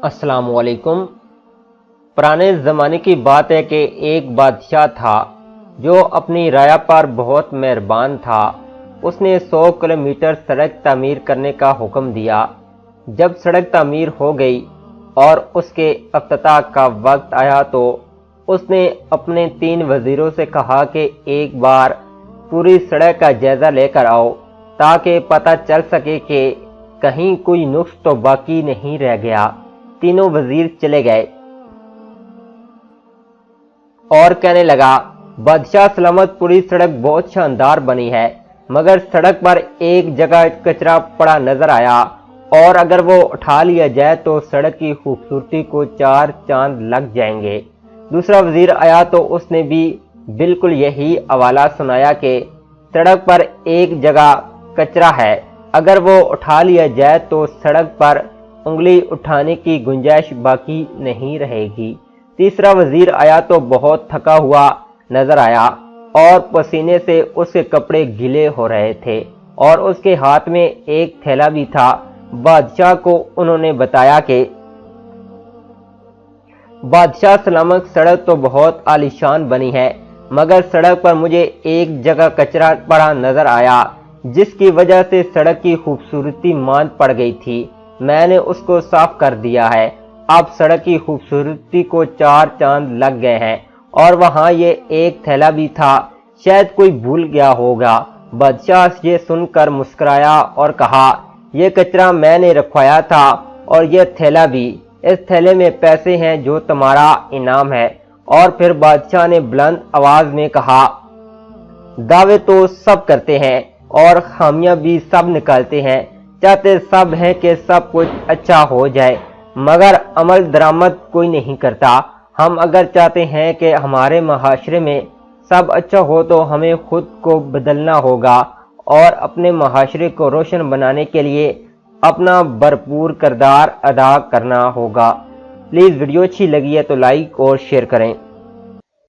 السلام علیکم۔ پرانے زمانے کی بات ہے کہ ایک بادشاہ تھا جو اپنی رعایا پر بہت مہربان تھا۔ اس نے 100 کلومیٹر سڑک تعمیر کرنے کا حکم دیا۔ جب سڑک تعمیر ہو گئی اور اس کے افتتاح کا وقت آیا تو اس نے اپنے 3 وزیروں سے کہا کہ ایک بار پوری سڑک کا جائزہ لے کر آؤ تاکہ پتہ چل سکے کہ کہیں کوئی نقص تو باقی نہیں رہ گیا۔ تینوں وزیر چلے گئے اور کہنے لگا، بادشاہ سلامت، پوری سڑک بہت شاندار بنی ہے، مگر سڑک پر ایک جگہ کچرا پڑا نظر آیا اور اگر وہ اٹھا لیا جائے تو سڑک کی خوبصورتی کو 4 چاند لگ جائیں گے۔ دوسرا وزیر آیا تو اس نے بھی بالکل یہی حوالہ سنایا کہ سڑک پر ایک جگہ کچرا ہے، اگر وہ اٹھا لیا جائے تو سڑک پر انگلی اٹھانے کی گنجائش باقی نہیں رہے گی۔ تیسرا وزیر آیا تو بہت تھکا ہوا نظر آیا اور پسینے سے اس کے کپڑے گیلے ہو رہے تھے اور اس کے ہاتھ میں ایک تھیلا بھی تھا۔ بادشاہ کو انہوں نے بتایا کہ بادشاہ سلامت، سڑک تو بہت عالیشان بنی ہے، مگر سڑک پر مجھے ایک جگہ کچرا پڑا نظر آیا جس کی وجہ سے سڑک کی خوبصورتی ماند پڑ گئی تھی۔ میں نے اس کو صاف کر دیا ہے، اب سڑک کی خوبصورتی کو 4 چاند لگ گئے ہیں۔ اور وہاں یہ ایک تھیلا بھی تھا، شاید کوئی بھول گیا ہوگا۔ بادشاہ یہ سن کر مسکرایا اور کہا، یہ کچرا میں نے رکھوایا تھا اور یہ تھیلا بھی، اس تھیلے میں پیسے ہیں جو تمہارا انعام ہے۔ اور پھر بادشاہ نے بلند آواز میں کہا، دعوے تو سب کرتے ہیں اور خامیاں بھی سب نکالتے ہیں، چاہتے سب ہیں کہ سب کچھ اچھا ہو جائے، مگر عمل درآمد کوئی نہیں کرتا۔ ہم اگر چاہتے ہیں کہ ہمارے معاشرے میں سب اچھا ہو تو ہمیں خود کو بدلنا ہوگا اور اپنے معاشرے کو روشن بنانے کے لیے اپنا بھرپور کردار ادا کرنا ہوگا۔ پلیز ویڈیو اچھی لگی ہے تو لائک اور شیئر کریں۔